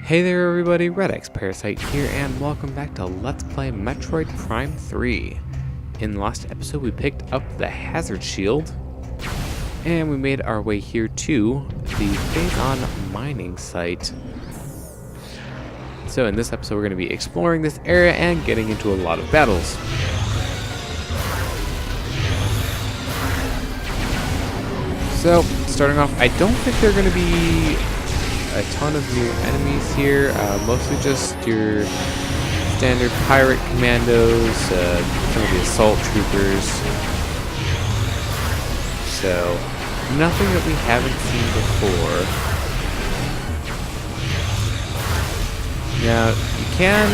Hey there everybody, redxparasite here, and welcome back to Let's Play Metroid Prime 3. In the last episode we picked up the hazard shield, and we made our way here to the Phazon mining site. So in this episode we're going to be exploring this area and getting into a lot of battles. So, starting off, I don't think they're going to be a ton of new enemies here, mostly just your standard pirate commandos, some of the assault troopers. So, nothing that we haven't seen before. Now, you can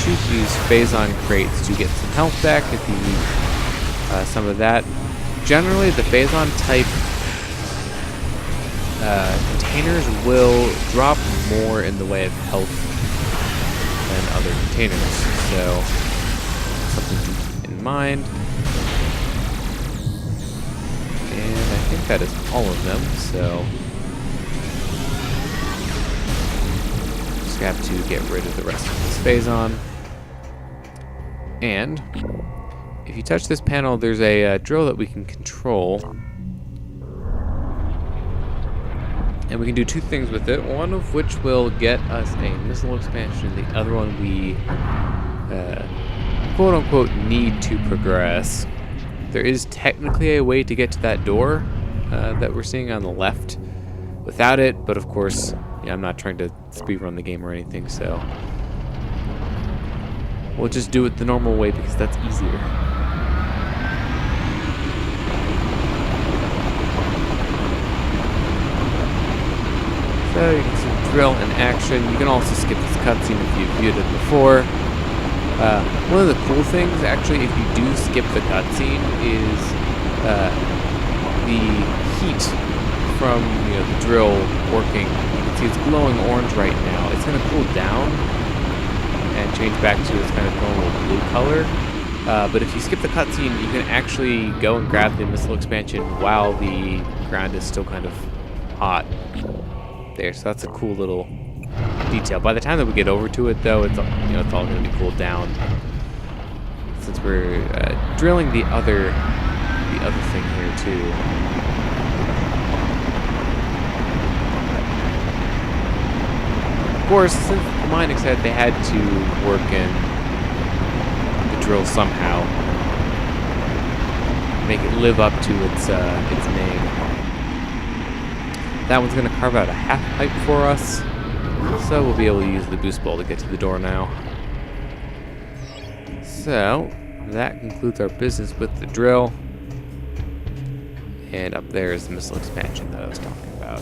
shoot these Phazon crates to get some health back if you need some of that. Generally, the Phazon type containers will drop more in the way of health than other containers, so something to keep in mind. And I think that is all of them, so just have to get rid of the rest of this Phazon. And if you touch this panel, there's a drill that we can control. And we can do two things with it, one of which will get us a missile expansion, the other one we quote-unquote need to progress. There is technically a way to get to that door that we're seeing on the left without it, but of course, I'm not trying to speedrun the game or anything, so we'll just do it the normal way because that's easier. So you can see the drill in action. You can also skip this cutscene if you viewed it before. One of the cool things, actually, if you do skip the cutscene, is the heat from the drill working. You can see it's glowing orange right now. It's going to cool down and change back to its kind of normal blue color. But if you skip the cutscene, you can actually go and grab the missile expansion while the ground is still kind of hot. There, so that's a cool little detail. By the time that we get over to it, though, it's it's all going to be cooled down. Since we're drilling the other thing here too. Of course, since the mining said they had to work in the drill somehow, make it live up to its name. That one's going to carve out a half pipe for us, so we'll be able to use the boost ball to get to the door now. So, that concludes our business with the drill. And up there is the missile expansion that I was talking about.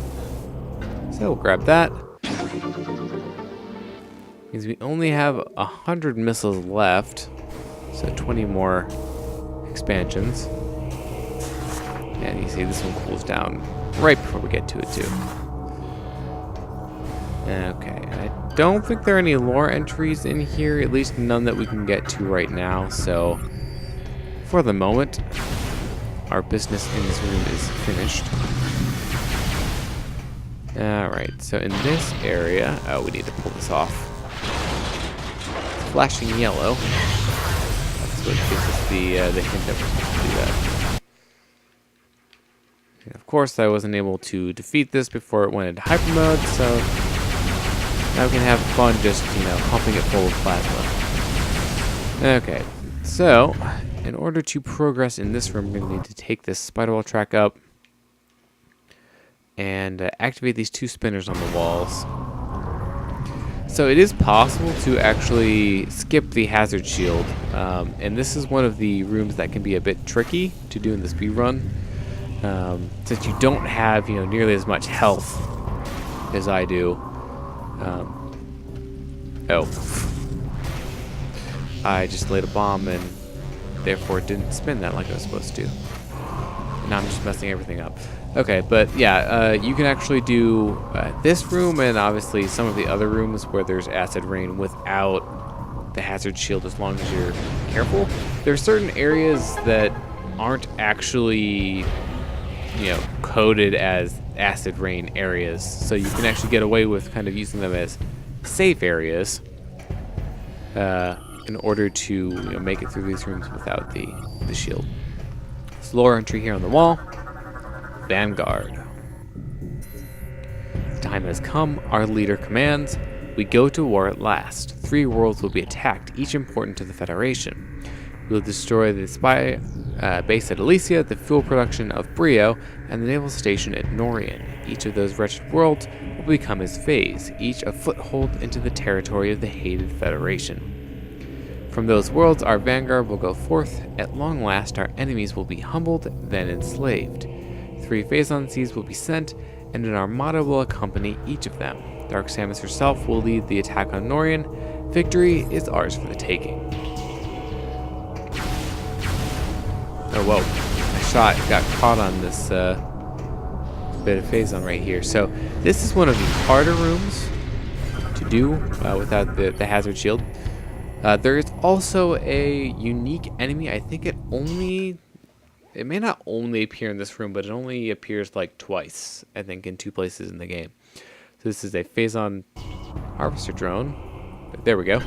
So we'll grab that. Means we only have 100 missiles left, so 20 more expansions. And you see this one cools down right before we get to it too. Okay, I don't think there are any lore entries in here, at least none that we can get to right now, so for the moment, our business in this room is finished. Alright, so in this area, we need to pull this off. It's flashing yellow. That's what gives us the hint that we're supposed to do that. And of course, I wasn't able to defeat this before it went into hyper mode, so now we can have fun just, pumping it full of plasma. Okay, so in order to progress in this room, we're going to need to take this spider wall track up and activate these two spinners on the walls. So it is possible to actually skip the hazard shield, and this is one of the rooms that can be a bit tricky to do in the speedrun. Since you don't have, nearly as much health as I do. I just laid a bomb and therefore it didn't spin that like I was supposed to. Now I'm just messing everything up. Okay, but yeah, you can actually do this room and obviously some of the other rooms where there's acid rain without the hazard shield as long as you're careful. There are certain areas that aren't actually coded as acid rain areas, so you can actually get away with kind of using them as safe areas in order to make it through these rooms without the shield. Slower entry here on the wall. Vanguard. The time has come. Our leader commands. We go to war at last. 3 worlds will be attacked, each important to the Federation. We will destroy the spy base at Elysia, the fuel production of Brio, and the naval station at Norian. Each of those wretched worlds will become his phase, each a foothold into the territory of the hated Federation. From those worlds, our vanguard will go forth. At long last, our enemies will be humbled, then enslaved. 3 Phazon seeds will be sent, and an armada will accompany each of them. Dark Samus herself will lead the attack on Norian. Victory is ours for the taking. Oh, whoa. My shot got caught on this bit of Phazon right here. So this is one of the harder rooms to do without the hazard shield. There is also a unique enemy. I think it may not only appear in this room, but it only appears like twice, I think, in 2 places in the game. So this is a Phazon harvester drone. There we go.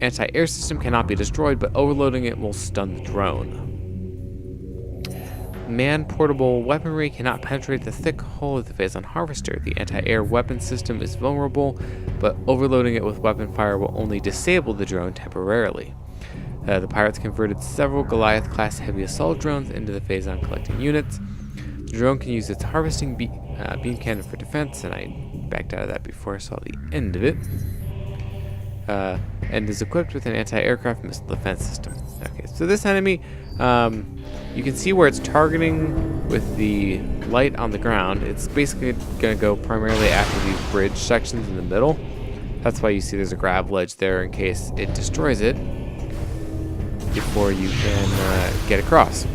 Anti-air system cannot be destroyed, but overloading it will stun the drone. Man-portable weaponry cannot penetrate the thick hull of the Phazon harvester. The anti-air weapon system is vulnerable, but overloading it with weapon fire will only disable the drone temporarily. The pirates converted several Goliath-class heavy assault drones into the Phazon collecting units. The drone can use its harvesting beam cannon for defense, and I backed out of that before I saw the end of it. And is equipped with an anti-aircraft missile defense system. Okay, so this enemy, you can see where it's targeting with the light on the ground. It's basically going to go primarily after these bridge sections in the middle. That's why you see there's a grab ledge there in case it destroys it before you can get across.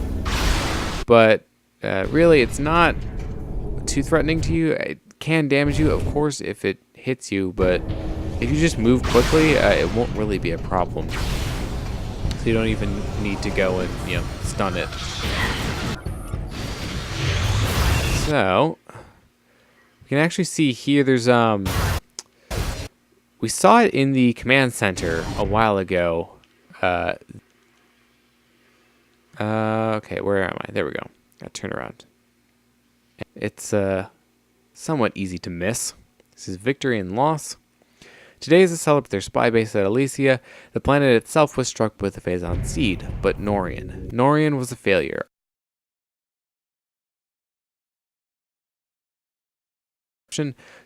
But really, it's not too threatening to you. It can damage you, of course, if it hits you, but if you just move quickly, it won't really be a problem. So you don't even need to go and, stun it. So, we can actually see here there's, we saw it in the command center a while ago. Okay, where am I? There we go. Gotta turn around. It's, somewhat easy to miss. This is victory and loss. Today is to celebrate their spy base at Elysia. The planet itself was struck with a Phazon seed, but Norian was a failure.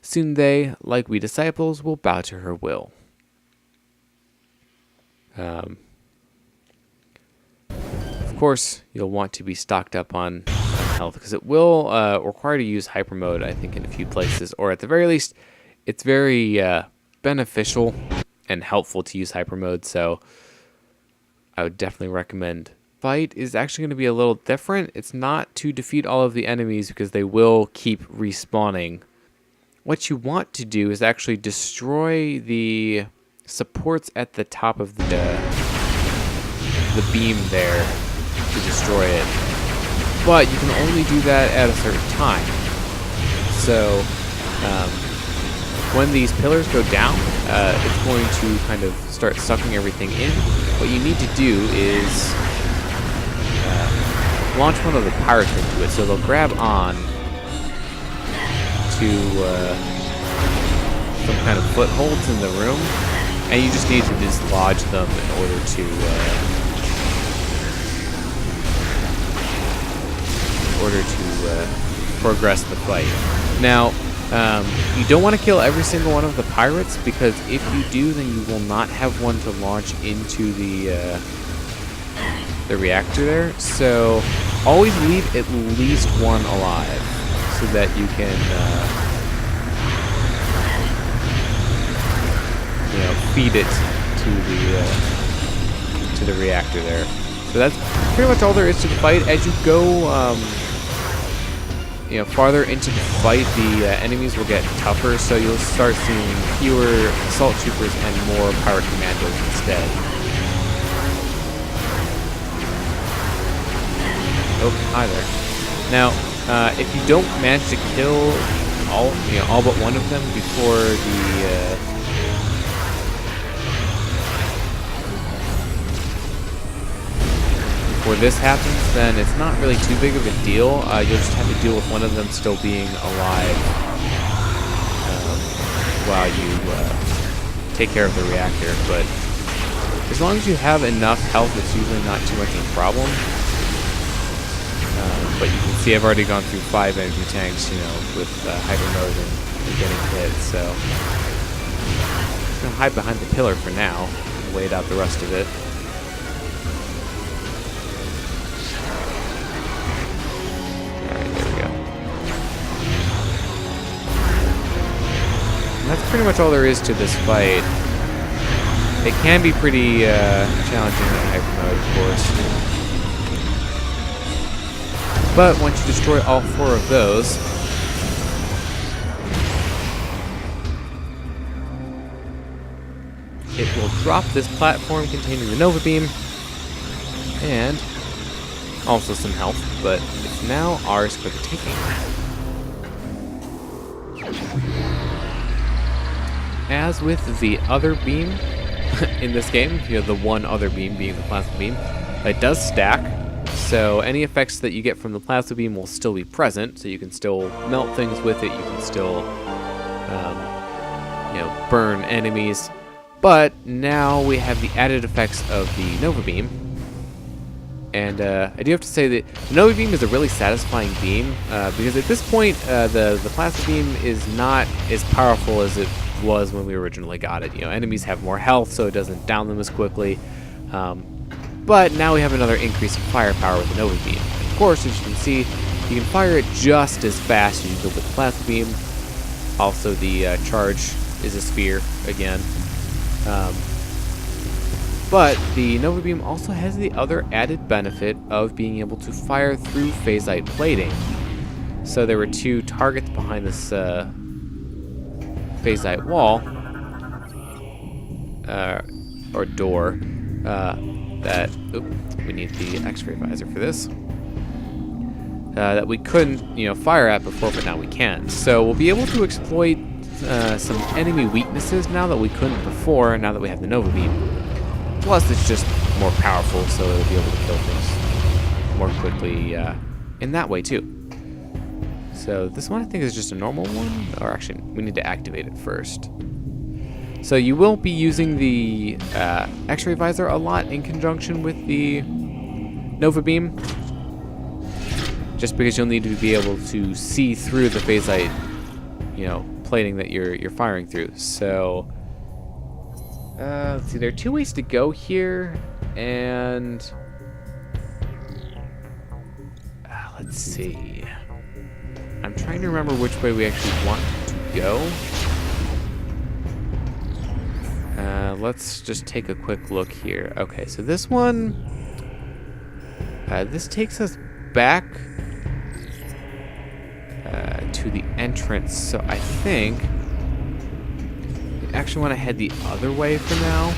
Soon they, like we disciples, will bow to her will. Of course, you'll want to be stocked up on health, because it will require to use hyper mode, I think, in a few places, or at the very least, it's very beneficial and helpful to use hyper mode, so I would definitely recommend. Fight is actually going to be a little different. It's not to defeat all of the enemies because they will keep respawning. What you want to do is actually destroy the supports at the top of the beam there to destroy it, but you can only do that at a certain time. So when these pillars go down, it's going to kind of start sucking everything in. What you need to do is launch one of the pirates into it, so they'll grab on to some kind of footholds in the room, and you just need to dislodge them in order to progress the fight. Now, you don't want to kill every single one of the pirates, because if you do, then you will not have one to launch into the reactor there. So always leave at least one alive, so that you can feed it to the reactor there. So that's pretty much all there is to the fight. As you go farther into the fight, the enemies will get tougher, so you'll start seeing fewer assault troopers and more pirate commandos instead. Oh, hi there. Now, If you don't manage to kill all but one of them before this happens, then it's not really too big of a deal. You'll just have to deal with one of them still being alive while you take care of the reactor. But as long as you have enough health, it's usually not too much of a problem. But you can see I've already gone through 5 energy tanks, with hyper mode and getting hit. So I'm just gonna hide behind the pillar for now and wait out the rest of it. And that's pretty much all there is to this fight. It can be pretty challenging in hyper mode, of course. But once you destroy all 4 of those, it will drop this platform containing the Nova Beam and also some health, but it's now ours for the taking. As with the other beam in this game, the one other beam being the plasma beam, it does stack. So any effects that you get from the plasma beam will still be present. So you can still melt things with it. You can still, burn enemies. But now we have the added effects of the Nova Beam. And I do have to say that the Nova Beam is a really satisfying beam because at this point, the plasma beam is not as powerful as it was when we originally got it. Enemies have more health, so it doesn't down them as quickly. But now we have another increase in firepower with the Nova Beam. Of course, as you can see, you can fire it just as fast as you could with the plasma beam. Also, the charge is a sphere again. But the Nova Beam also has the other added benefit of being able to fire through phazite plating. So there were 2 targets behind this phazite wall, or door, that we need the X-ray visor for this, that we couldn't fire at before, but now we can. So we'll be able to exploit some enemy weaknesses now that we couldn't before, now that we have the Nova Beam. Plus it's just more powerful, so it'll be able to kill things more quickly in that way too. So this one I think is just a normal one, or actually we need to activate it first. So you will be using the X-ray visor a lot in conjunction with the Nova Beam, just because you'll need to be able to see through the phazite, plating that you're firing through. So let's see, there are 2 ways to go here, and let's see. I'm trying to remember which way we actually want to go. Let's just take a quick look here. Okay, so this one, this takes us back to the entrance. So I think we actually want to head the other way for now.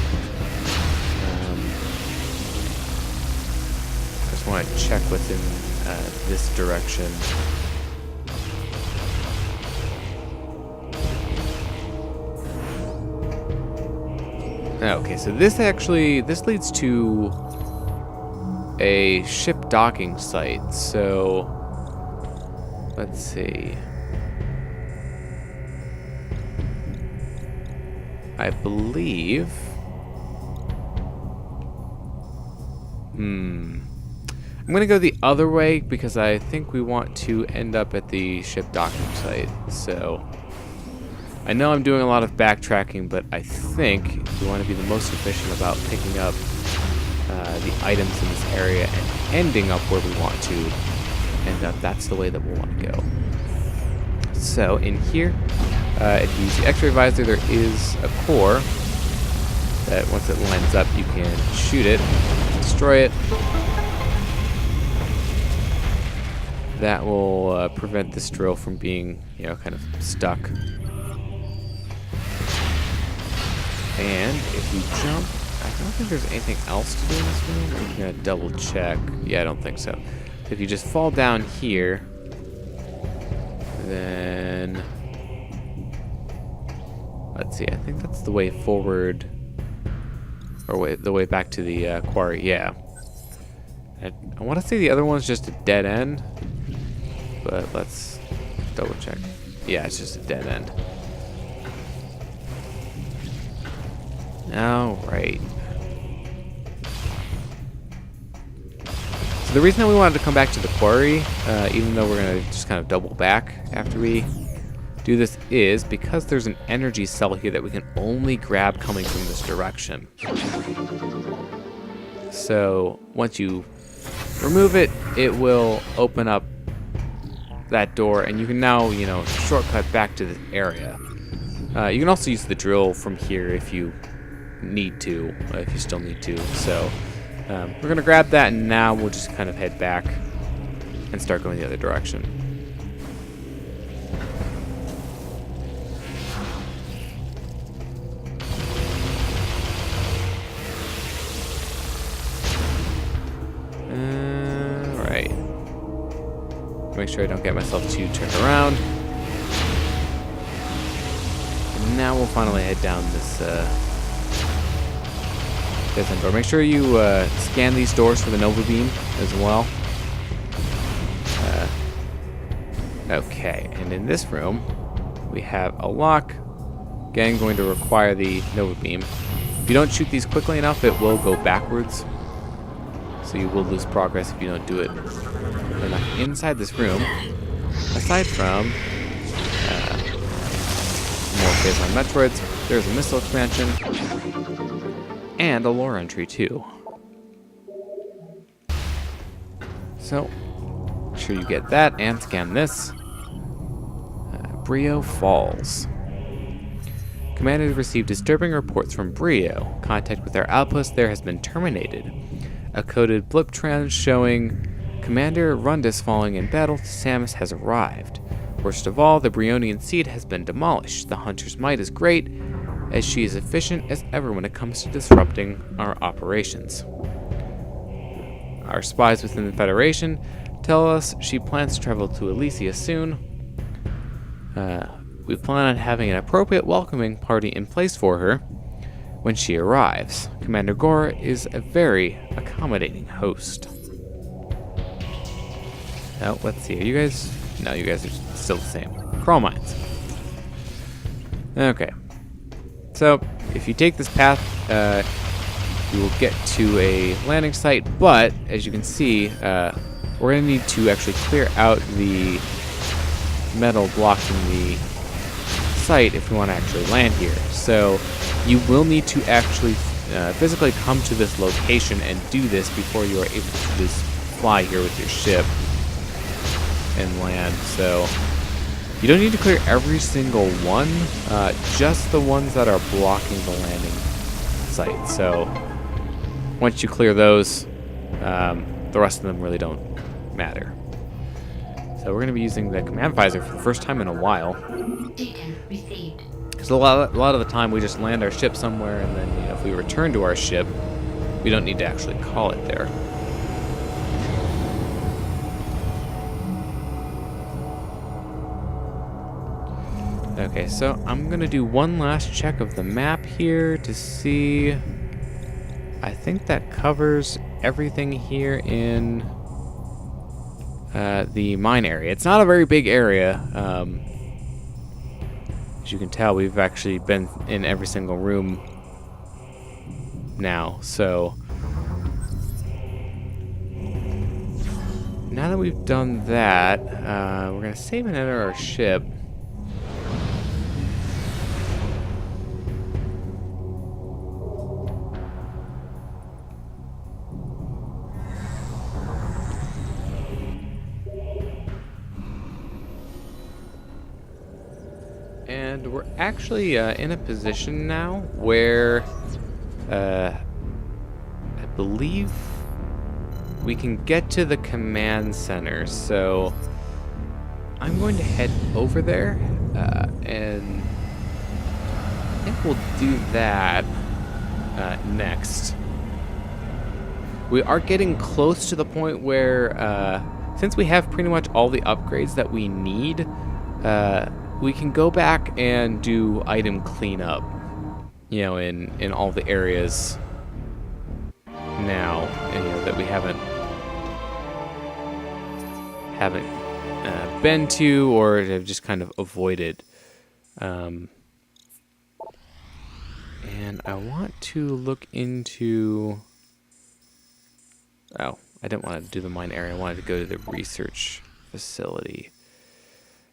I just want to check within this direction. Okay, so this leads to a ship docking site. So let's see. I believe. I'm gonna go the other way because I think we want to end up at the ship docking site. So I know I'm doing a lot of backtracking, but I think if we want to be the most efficient about picking up the items in this area and ending up where we want to end up, that's the way that we'll want to go. So in here, if you use the X-ray visor, there is a core that once it lines up, you can shoot it, destroy it. That will prevent this drill from being, kind of stuck. And if we jump, I don't think there's anything else to do in this room. I'm gonna double check. Yeah, I don't think so. If you just fall down here, then let's see. I think that's the way forward, or the way back to the quarry. Yeah. I want to say the other one's just a dead end, but let's double check. Yeah, it's just a dead end. All right. So the reason that we wanted to come back to the quarry, even though we're going to just kind of double back after we do this, is because there's an energy cell here that we can only grab coming from this direction. So once you remove it, it will open up that door, and you can now, you know, shortcut back to the area. You can also use the drill from here if you need to, if you still need to. So we're going to grab that, and now we'll just kind of head back and start going the other direction. Alright. Make sure I don't get myself too turned around. And now we'll finally head down this door. Make sure you scan these doors for the Nova Beam as well. Okay, and in this room, we have a lock. Again, going to require the Nova Beam. If you don't shoot these quickly enough, it will go backwards. So you will lose progress if you don't do it enough. Inside this room, aside from more Phazon Metroids, there's a missile expansion. And a lore entry, too. So, make sure you get that and scan this. Brio Falls. Command has received disturbing reports from Brio. Contact with our outpost there has been terminated. A coded blip trend showing Commander Rundus falling in battle to Samus has arrived. Worst of all, the Brionian seed has been demolished. The Hunter's might is great, as she is efficient as ever when it comes to disrupting our operations. Our spies within the Federation tell us she plans to travel to Elysia soon. We plan on having an appropriate welcoming party in place for her when she arrives. Commander Gore is a very accommodating host. Now, let's see. Are you guys... No, you guys are still the same. Crawl mines. Okay. So, if you take this path, you will get to a landing site, but, as you can see, we're going to need to actually clear out the metal blocking the site if we want to actually land here. So, you will need to actually physically come to this location and do this before you are able to just fly here with your ship and land. So, you don't need to clear every single one, just the ones that are blocking the landing site. So once you clear those, the rest of them really don't matter. So we're going to be using the command visor for the first time in a while. Because a lot of the time we just land our ship somewhere, and then if we return to our ship, we don't need to actually call it there. Okay, so I'm going to do one last check of the map here to see. I think that covers everything here in the mine area. It's not a very big area. As you can tell, we've actually been in every single room now. So now that we've done that, we're going to save and enter our ship. And we're actually in a position now where I believe we can get to the command center. So I'm going to head over there and I think we'll do that next. We are getting close to the point where since we have pretty much all the upgrades that we need, we can go back and do item cleanup, you know, in all the areas now, and, you know, that we haven't been to or have just kind of avoided. And I want to look into... Oh, I didn't want to do the mine area. I wanted to go to the research facility.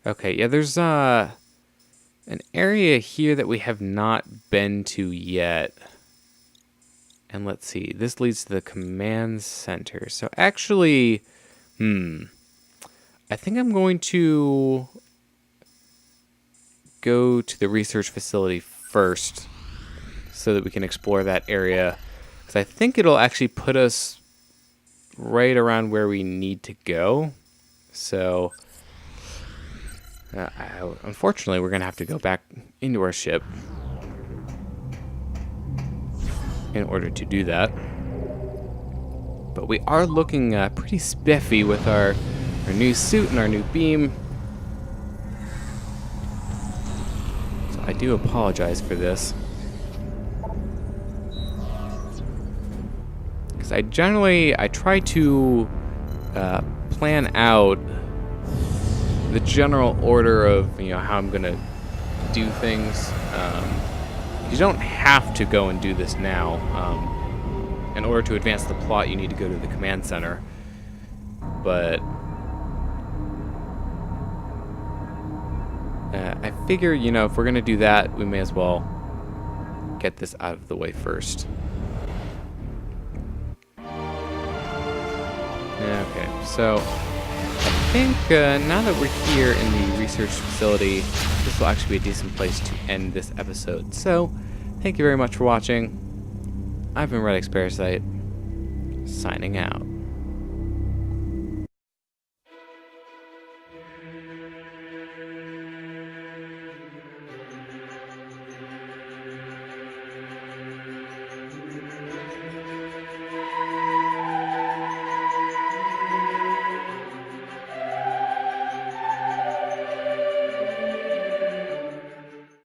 Okay, yeah, there's an area here that we have not been to yet. And let's see, this leads to the command center. So actually, I think I'm going to go to the research facility first so that we can explore that area. Because I think it'll actually put us right around where we need to go. So, unfortunately, we're going to have to go back into our ship in order to do that. But we are looking pretty spiffy with our new suit and our new beam. So I do apologize for this. Because I try to plan out the general order of, you know, how I'm gonna do things. You don't have to go and do this now. In order to advance the plot, you need to go to the command center. But I figure, you know, if we're gonna do that, we may as well get this out of the way first. Okay, so I think now that we're here in the research facility, this will actually be a decent place to end this episode. So, thank you very much for watching. I've been redxparasite, signing out.